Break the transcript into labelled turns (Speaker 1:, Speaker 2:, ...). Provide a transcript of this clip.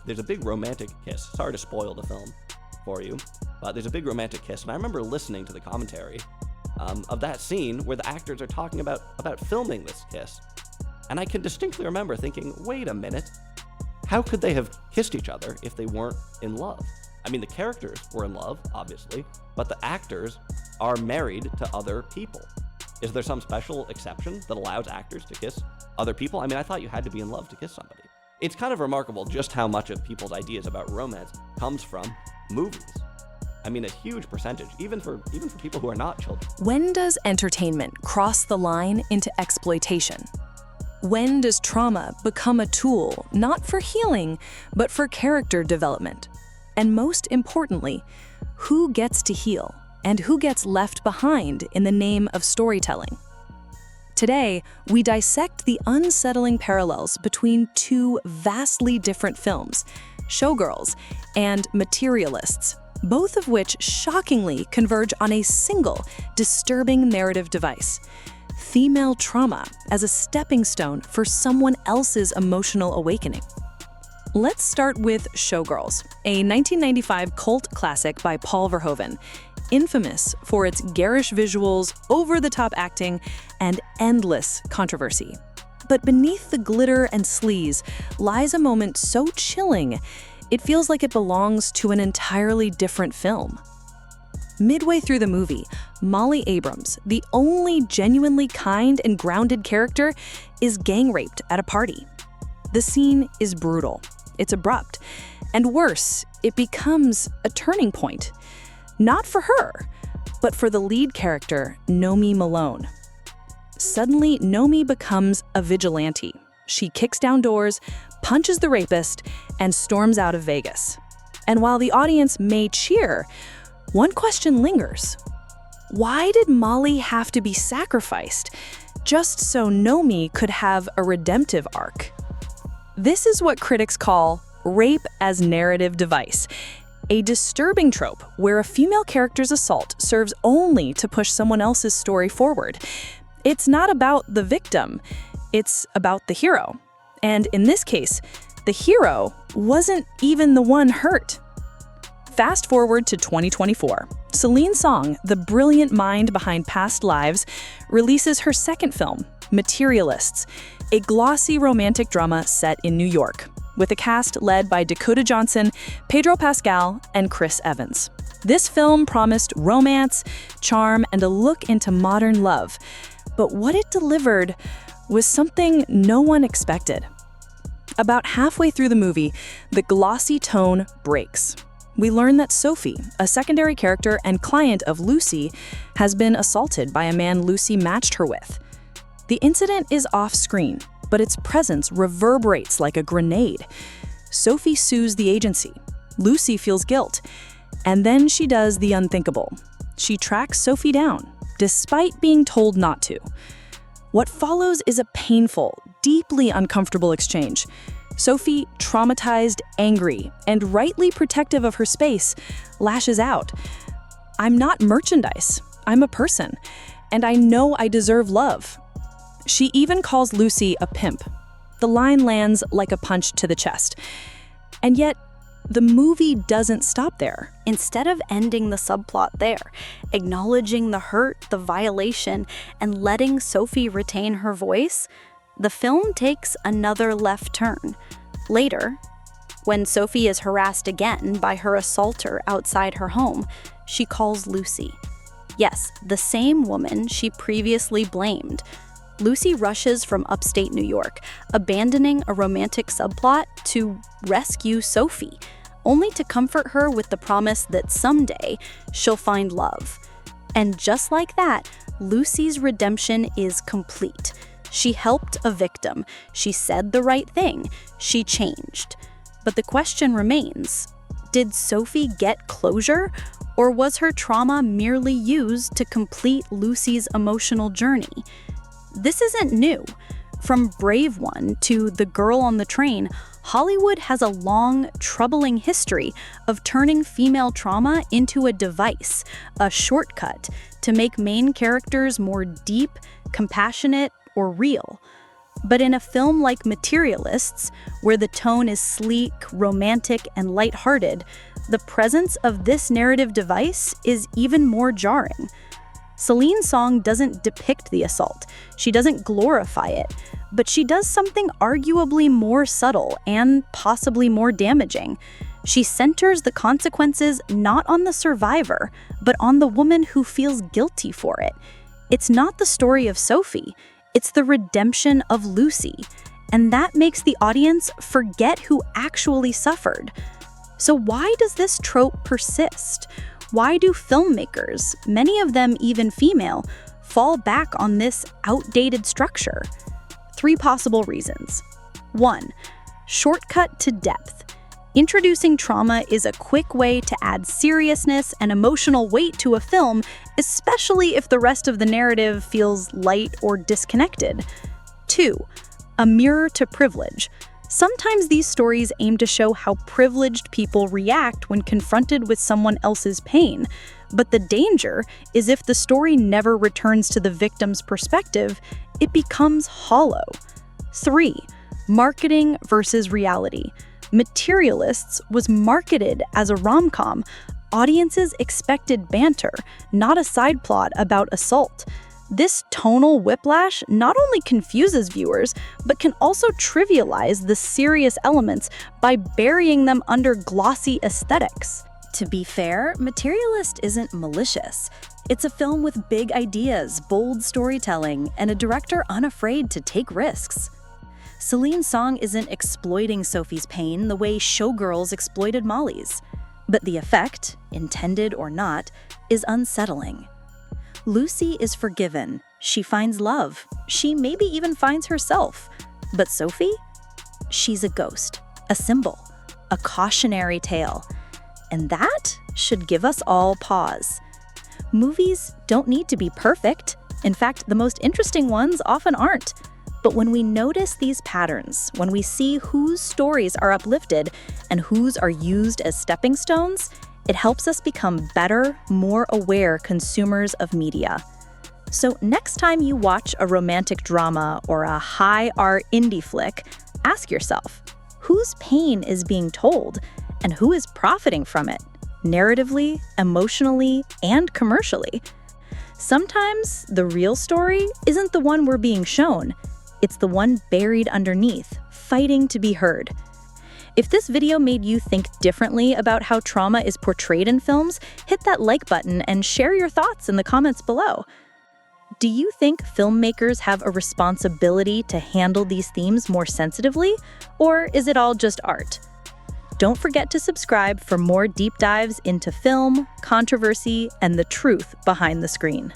Speaker 1: there's a big romantic kiss. Sorry to spoil the film for you, but there's a big romantic kiss. And I remember listening to the commentary of that scene where the actors are talking about filming this kiss. And I can distinctly remember thinking, wait a minute, how could they have kissed each other if they weren't in love? I mean, the characters were in love, obviously, but the actors are married to other people. Is there some special exception that allows actors to kiss other people? I mean, I thought you had to be in love to kiss somebody. It's kind of remarkable just how much of people's ideas about romance comes from movies. I mean, a huge percentage, even for people who are not children.
Speaker 2: When does entertainment cross the line into exploitation? When does trauma become a tool, not for healing, but for character development? And most importantly, who gets to heal and who gets left behind in the name of storytelling? Today, we dissect the unsettling parallels between two vastly different films, Showgirls and Materialists, both of which shockingly converge on a single, disturbing narrative device: female trauma as a stepping stone for someone else's emotional awakening. Let's start with Showgirls, a 1995 cult classic by Paul Verhoeven, infamous for its garish visuals, over-the-top acting, and endless controversy. But beneath the glitter and sleaze lies a moment so chilling, it feels like it belongs to an entirely different film. Midway through the movie, Molly Abrams, the only genuinely kind and grounded character, is gang-raped at a party. The scene is brutal, it's abrupt, and worse, it becomes a turning point. Not for her, but for the lead character, Nomi Malone. Suddenly, Nomi becomes a vigilante. She kicks down doors, punches the rapist, and storms out of Vegas. And while the audience may cheer, one question lingers. Why did Molly have to be sacrificed just so Nomi could have a redemptive arc? This is what critics call rape as narrative device, a disturbing trope where a female character's assault serves only to push someone else's story forward. It's not about the victim, it's about the hero. And in this case, the hero wasn't even the one hurt. Fast forward to 2024. Celine Song, the brilliant mind behind Past Lives, releases her second film, Materialists, a glossy romantic drama set in New York, with a cast led by Dakota Johnson, Pedro Pascal, and Chris Evans. This film promised romance, charm, and a look into modern love. But what it delivered was something no one expected. About halfway through the movie, the glossy tone breaks. We learn that Sophie, a secondary character and client of Lucy, has been assaulted by a man Lucy matched her with. The incident is off-screen, but its presence reverberates like a grenade. Sophie sues the agency. Lucy feels guilt. And then she does the unthinkable. She tracks Sophie down, despite being told not to. What follows is a painful, deeply uncomfortable exchange. Sophie, traumatized, angry, and rightly protective of her space, lashes out. "I'm not merchandise. I'm a person. And I know I deserve love." She even calls Lucy a pimp. The line lands like a punch to the chest. And yet, the movie doesn't stop there.
Speaker 3: Instead of ending the subplot there, acknowledging the hurt, the violation, and letting Sophie retain her voice, the film takes another left turn. Later, when Sophie is harassed again by her assaulter outside her home, she calls Lucy. Yes, the same woman she previously blamed. Lucy rushes from upstate New York, abandoning a romantic subplot to rescue Sophie, only to comfort her with the promise that someday she'll find love. And just like that, Lucy's redemption is complete. She helped a victim. She said the right thing. She changed. But the question remains, did Sophie get closure, or was her trauma merely used to complete Lucy's emotional journey? This isn't new. From Brave One to The Girl on the Train, Hollywood has a long, troubling history of turning female trauma into a device, a shortcut, to make main characters more deep, compassionate, or real. But in a film like Materialists, where the tone is sleek, romantic, and lighthearted, the presence of this narrative device is even more jarring. Celine's song doesn't depict the assault. She doesn't glorify it, but she does something arguably more subtle and possibly more damaging. She centers the consequences not on the survivor, but on the woman who feels guilty for it. It's not the story of Sophie, it's the redemption of Lucy, and that makes the audience forget who actually suffered. So why does this trope persist? Why do filmmakers, many of them even female, fall back on this outdated structure? 3 possible reasons. 1. Shortcut to depth. Introducing trauma is a quick way to add seriousness and emotional weight to a film, especially if the rest of the narrative feels light or disconnected. 2. A mirror to privilege. Sometimes these stories aim to show how privileged people react when confronted with someone else's pain, but the danger is if the story never returns to the victim's perspective, it becomes hollow. 3. Marketing versus reality. Materialists was marketed as a rom-com. Audiences expected banter, not a side plot about assault. This tonal whiplash not only confuses viewers, but can also trivialize the serious elements by burying them under glossy aesthetics.
Speaker 2: To be fair, Materialist isn't malicious. It's a film with big ideas, bold storytelling, and a director unafraid to take risks. Celine's song isn't exploiting Sophie's pain the way Showgirls exploited Molly's. But the effect, intended or not, is unsettling. Lucy is forgiven. She finds love. She maybe even finds herself. But Sophie? She's a ghost, a symbol, a cautionary tale. And that should give us all pause. Movies don't need to be perfect. In fact, the most interesting ones often aren't. But when we notice these patterns, when we see whose stories are uplifted and whose are used as stepping stones, it helps us become better, more aware consumers of media. So next time you watch a romantic drama or a high art indie flick, ask yourself, whose pain is being told and who is profiting from it, narratively, emotionally, and commercially? Sometimes the real story isn't the one we're being shown. It's the one buried underneath, fighting to be heard. If this video made you think differently about how trauma is portrayed in films, hit that like button and share your thoughts in the comments below. Do you think filmmakers have a responsibility to handle these themes more sensitively, or is it all just art? Don't forget to subscribe for more deep dives into film, controversy, and the truth behind the screen.